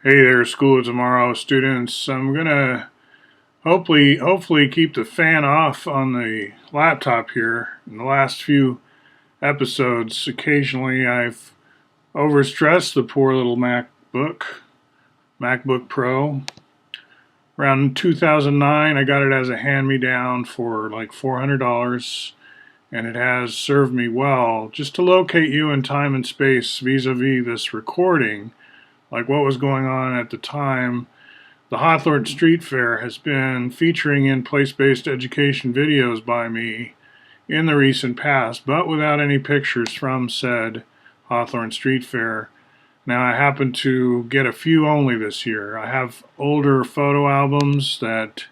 Hey there, School of Tomorrow students. I'm gonna hopefully keep the fan off on the laptop here. In the last few episodes, occasionally I've overstressed the poor little MacBook Pro. Around 2009, I got it as a hand-me-down for like $400, and it has served me well. Just to locate you in time and space vis-a-vis this recording, like what was going on at the time. The Hawthorne Street Fair has been featuring in place-based education videos by me in the recent past, but without any pictures from said Hawthorne Street Fair. Now, I happen to get a few only this year. I have older photo albums that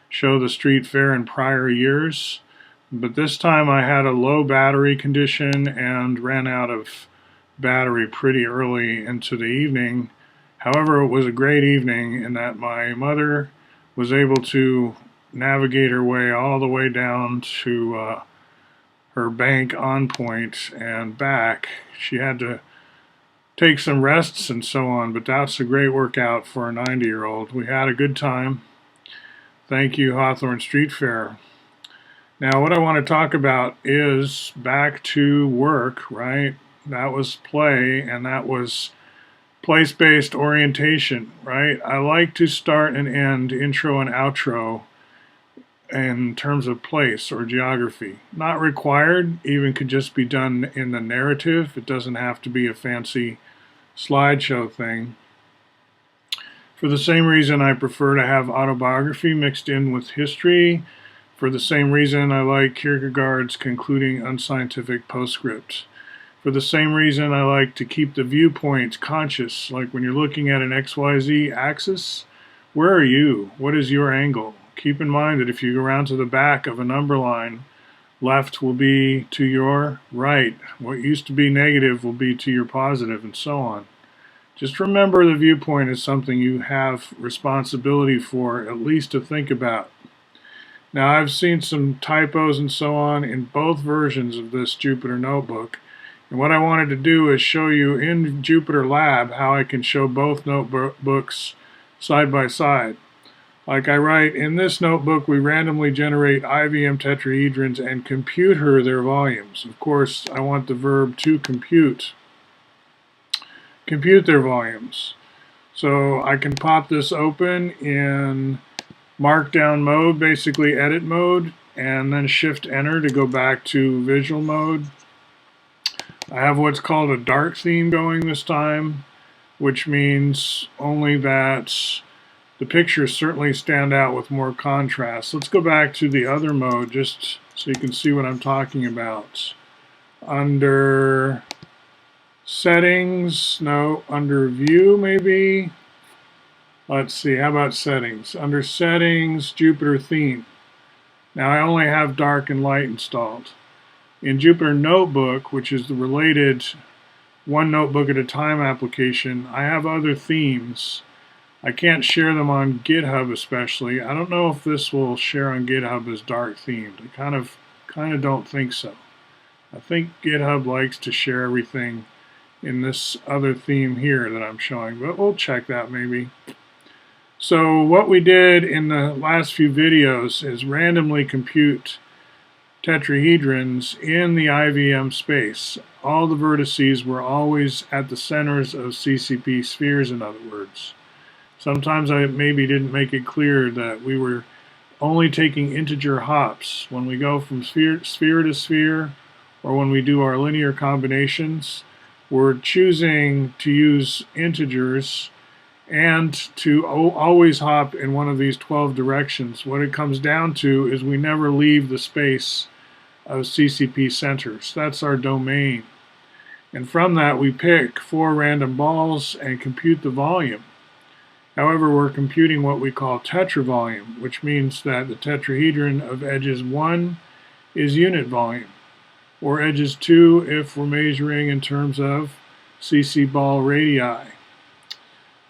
show the street fair in prior years, but this time I had a low battery condition and ran out of battery pretty early into the evening. However, it was a great evening in that my mother was able to navigate her way all the way down to her bank on point and back. She had to take some rests and so on, but that's a great workout for a 90-year-old. We had a good time. Thank you, Hawthorne Street Fair. Now, what I want to talk about is back to work, right? That was play, and that was place-based orientation, right? I like to start and end, intro and outro, in terms of place or geography. Not required, even could just be done in the narrative. It doesn't have to be a fancy slideshow thing. For the same reason I prefer to have autobiography mixed in with history. For the same reason I like Kierkegaard's concluding unscientific postscript. For the same reason I like to keep the viewpoint conscious, like when you're looking at an XYZ axis, where are you? What is your angle? Keep in mind that if you go around to the back of a number line, left will be to your right. What used to be negative will be to your positive, and so on. Just remember the viewpoint is something you have responsibility for, at least to think about. Now, I've seen some typos and so on in both versions of this Jupyter Notebook. And what I wanted to do is show you in JupyterLab how I can show both notebooks side by side. Like I write, in this notebook we randomly generate IVM tetrahedrons and compute their volumes. Of course, I want the verb to compute their volumes. So I can pop this open in markdown mode, basically edit mode, and then shift enter to go back to visual mode. I have what's called a dark theme going this time, which means only that the pictures certainly stand out with more contrast. Let's go back to the other mode just so you can see what I'm talking about. Under settings, no, under view maybe. Let's see, how about settings? Under settings, Jupyter theme. Now I only have dark and light installed. In Jupyter Notebook, which is the related one notebook at a time application, I have other themes. I can't share them on GitHub especially. I don't know if this will share on GitHub as dark themed. I kind of don't think so. I think GitHub likes to share everything in this other theme here that I'm showing, but we'll check that maybe. So what we did in the last few videos is randomly compute tetrahedrons in the IVM space. All the vertices were always at the centers of CCP spheres, in other words. Sometimes I maybe didn't make it clear that we were only taking integer hops. When we go from sphere to sphere, or when we do our linear combinations, we're choosing to use integers and to always hop in one of these 12 directions. What it comes down to is we never leave the space of CCP centers. That's our domain. And from that we pick 4 random balls and compute the volume. However, we're computing what we call tetravolume, which means that the tetrahedron of edges 1 is unit volume, or edges 2 if we're measuring in terms of CC ball radii.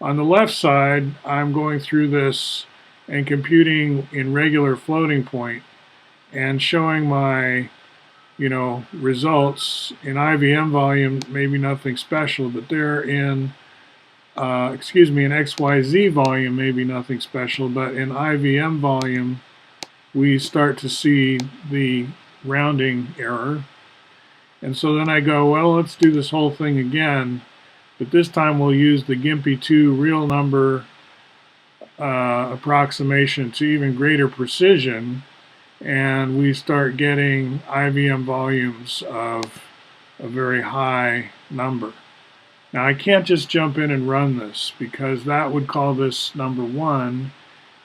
On the left side, I'm going through this and computing in regular floating point and showing my results in IVM volume. Maybe nothing special, but they're in excuse me, in XYZ volume, maybe nothing special, but in IVM volume, we start to see the rounding error. And so then I go, well, let's do this whole thing again, but this time we'll use the GIMP2 real number approximation to even greater precision, and we start getting IVM volumes of a very high number. Now I can't just jump in and run this, because that would call this number 1,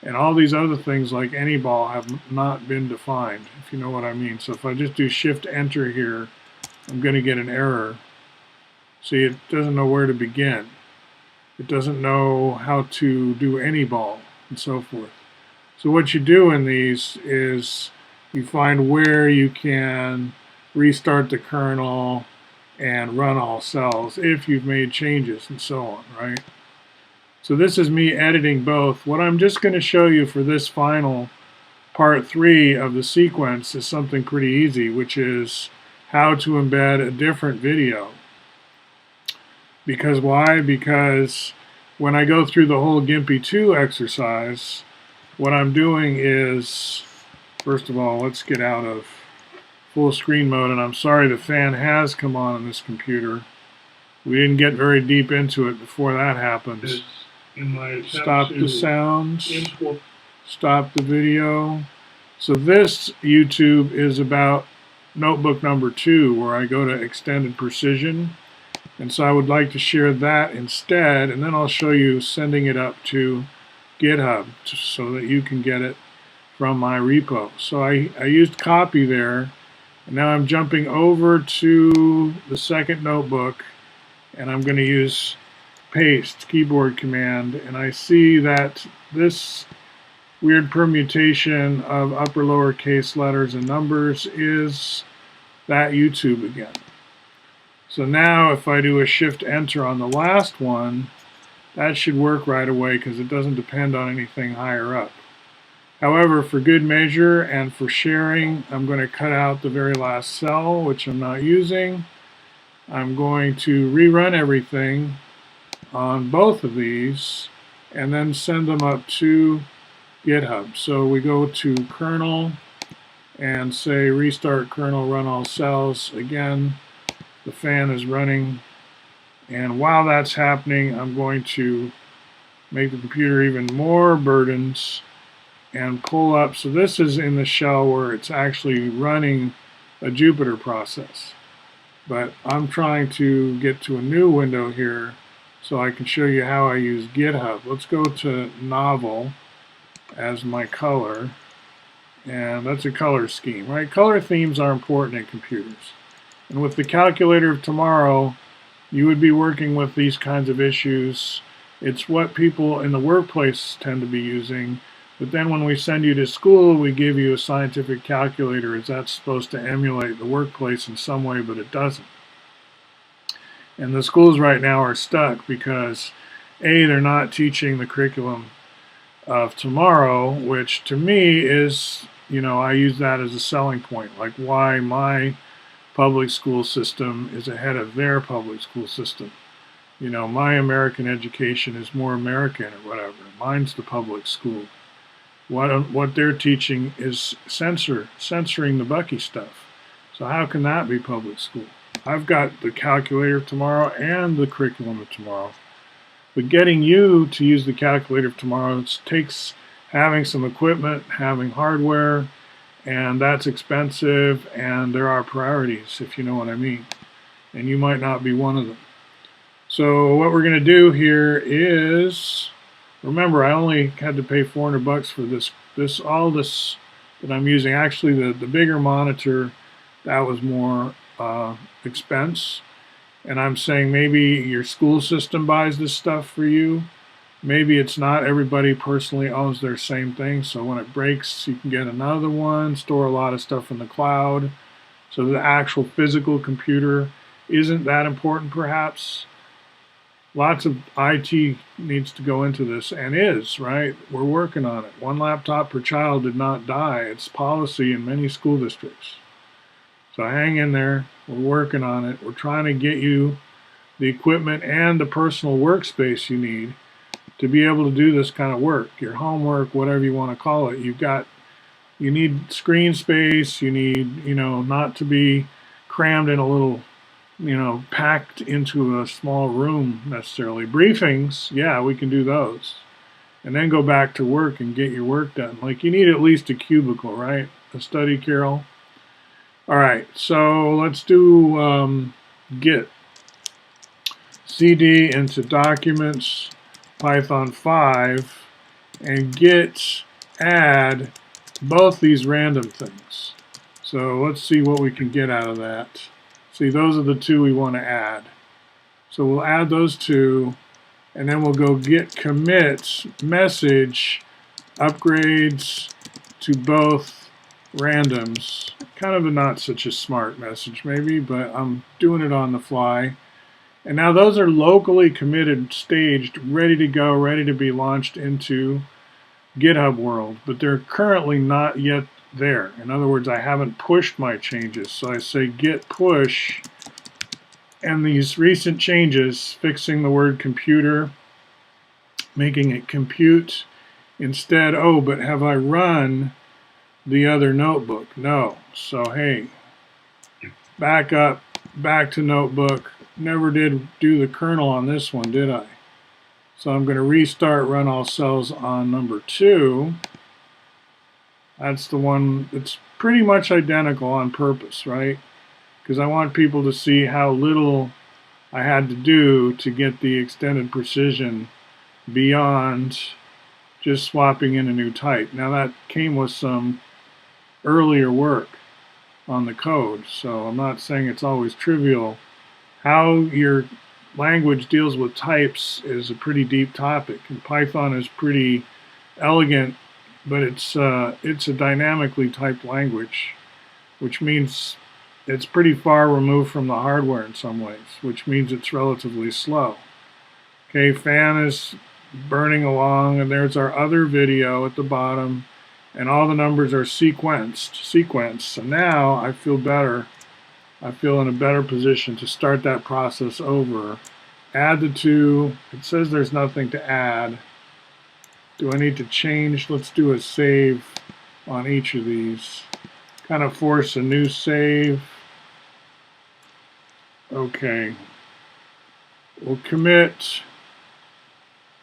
and all these other things like any ball have not been defined, if you know what I mean. So if I just do Shift Enter here, I'm going to get an error. See, it doesn't know where to begin. It doesn't know how to do any ball, and so forth. So what you do in these is you find where you can restart the kernel and run all cells if you've made changes and so on, right? So this is me editing both. What I'm just going to show you for this final part 3 of the sequence is something pretty easy, which is how to embed a different video. Because why? Because when I go through the whole GIMP2 exercise, what I'm doing is, first of all, let's get out of full screen mode, and I'm sorry the fan has come on this computer. We didn't get very deep into it before that happens. Stop the sounds, stop the video. So this YouTube is about notebook number 2, where I go to extended precision. And so I would like to share that instead, and then I'll show you sending it up to GitHub so that you can get it from my repo. So I used copy there, and now I'm jumping over to the second notebook, and I'm going to use paste keyboard command, and I see that this weird permutation of upper lowercase letters and numbers is that YouTube again. So now if I do a Shift Enter on the last one, that should work right away because it doesn't depend on anything higher up. However, for good measure and for sharing, I'm going to cut out the very last cell, which I'm not using. I'm going to rerun everything on both of these and then send them up to GitHub. So we go to kernel and say restart kernel, run all cells. Again, the fan is running, and while that's happening, I'm going to make the computer even more burdens and pull up. So this is in the shell where it's actually running a Jupyter process, but I'm trying to get to a new window here so I can show you how I use GitHub. Let's go to Novel as my color, and that's a color scheme, right? Color themes are important in computers. And with the calculator of tomorrow, you would be working with these kinds of issues. It's what people in the workplace tend to be using. But then when we send you to school, we give you a scientific calculator. Is that supposed to emulate the workplace in some way? But it doesn't. And the schools right now are stuck because, A, they're not teaching the curriculum of tomorrow, which to me is, I use that as a selling point, like why my public school system is ahead of their public school system. My American education is more American or whatever. Mine's the public school. What they're teaching is censoring the Bucky stuff. So how can that be public school? I've got the calculator of tomorrow and the curriculum of tomorrow. But getting you to use the calculator of tomorrow takes having some equipment, having hardware, and that's expensive, and there are priorities, if you know what I mean. And you might not be one of them. So what we're going to do here is, remember, I only had to pay $400 for all this that I'm using. Actually, the bigger monitor, that was more expense. And I'm saying maybe your school system buys this stuff for you. Maybe it's not. Everybody personally owns their same thing, so when it breaks, you can get another one, store a lot of stuff in the cloud. So the actual physical computer isn't that important, perhaps. Lots of IT needs to go into this, and is, right? We're working on it. 1 laptop per child did not die. It's policy in many school districts. So hang in there. We're working on it. We're trying to get you the equipment and the personal workspace you need to be able to do this kind of work, your homework, whatever you want to call it. You need screen space, you need, not to be crammed in a little, packed into a small room necessarily. Briefings, yeah, we can do those. And then go back to work and get your work done. Like, you need at least a cubicle, right? A study carrel. All right, so let's do Git. CD into Documents, Python 5, and Git add both these random things. So let's see what we can get out of that. See, those are the two we want to add. So we'll add those two, and then we'll go git commit message upgrades to both randoms. Kind of a not such a smart message maybe, but I'm doing it on the fly. And now those are locally committed, staged, ready to go, ready to be launched into GitHub world, but they're currently not yet there. In other words, I haven't pushed my changes. So I say git push, and these recent changes, fixing the word computer, making it compute instead. Oh, but have I run the other notebook? No. So hey, back up, back to notebook. Never did do the kernel on this one, did I? So I'm going to restart run all cells on number 2. That's the one that's pretty much identical on purpose, right? Because I want people to see how little I had to do to get the extended precision beyond just swapping in a new type. Now that came with some earlier work on the code, so I'm not saying it's always trivial. How your language deals with types is a pretty deep topic, and Python is pretty elegant, but it's a dynamically typed language, which means it's pretty far removed from the hardware in some ways, which means it's relatively slow. Okay, fan is burning along, and there's our other video at the bottom, and all the numbers are sequenced. So now I feel better. I feel in a better position to start that process over. Add the 2. It says there's nothing to add. Do I need to change? Let's do a save on each of these. Kind of force a new save. Okay. We'll commit.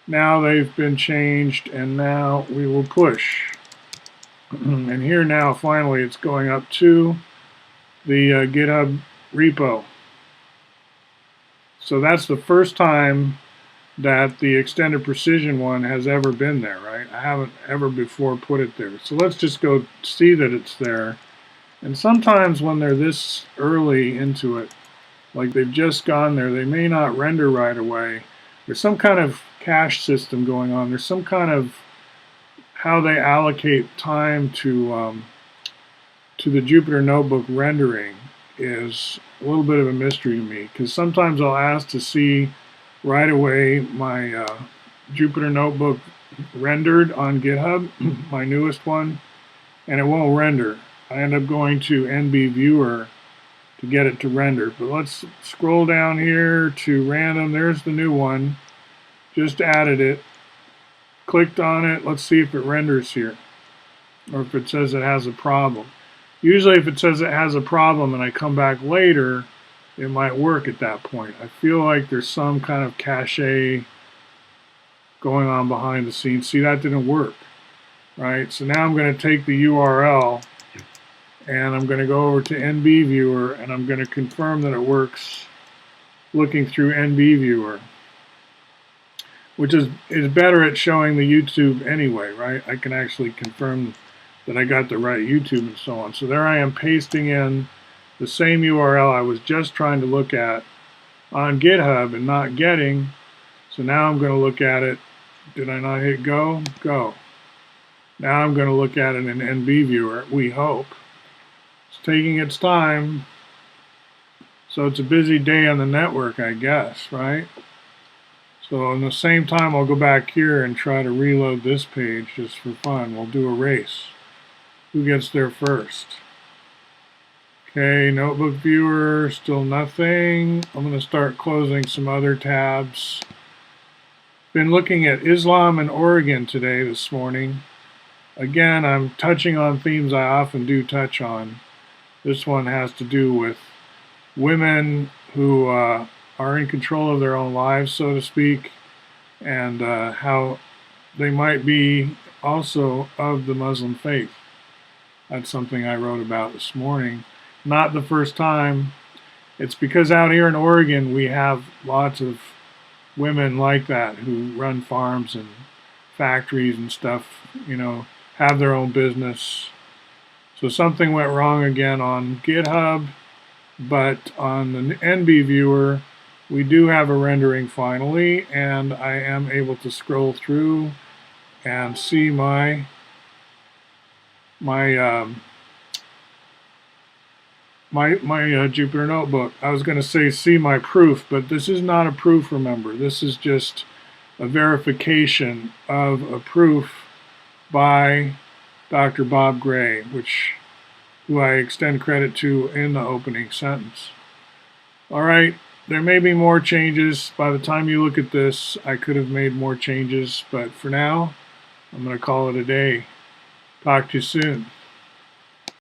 Now they've been changed, and now we will push. And here now, finally, it's going up to the GitHub repo. So that's the first time that the extended precision one has ever been there, right? I haven't ever before put it there. So let's just go see that it's there. And sometimes when they're this early into it, like they've just gone there, they may not render right away. There's some kind of cache system going on. There's some kind of how they allocate time to the Jupyter Notebook rendering is a little bit of a mystery to me, because sometimes I'll ask to see right away my Jupyter Notebook rendered on GitHub, my newest one, and it won't render. I end up going to NB Viewer to get it to render. But let's scroll down here to random. There's the new one. Just added it. Clicked on it. Let's see if it renders here, or if it says it has a problem. Usually if it says it has a problem and I come back later, it might work at that point. I feel like there's some kind of cache going on behind the scenes. See, that didn't work, right? So now I'm going to take the URL and I'm going to go over to NB Viewer, and I'm going to confirm that it works looking through NB Viewer, which is better at showing the YouTube anyway, right? I can actually confirm that I got the right YouTube and so on. So there I am pasting in the same URL I was just trying to look at on GitHub and not getting. So now I'm going to look at it. Did I not hit go? Go. Now I'm going to look at it in NB Viewer, we hope. It's taking its time. So it's a busy day on the network, I guess, right? So in the same time, I'll go back here and try to reload this page just for fun. We'll do a race. Who gets there first? Okay, notebook viewer, still nothing. I'm going to start closing some other tabs. Been looking at Islam and Oregon today, this morning. Again, I'm touching on themes I often do touch on. This one has to do with women who are in control of their own lives, so to speak, and how they might be also of the Muslim faith. That's something I wrote about this morning. Not the first time. It's because out here in Oregon we have lots of women like that who run farms and factories and stuff, have their own business. So something went wrong again on GitHub, but on the NB viewer we do have a rendering finally, and I am able to scroll through and see my Jupyter Notebook. I was going to say see my proof, but this is not a proof, remember. This is just a verification of a proof by Dr. Bob Gray, who I extend credit to in the opening sentence. All right, there may be more changes. By the time you look at this, I could have made more changes, but for now, I'm going to call it a day. Talk to you soon.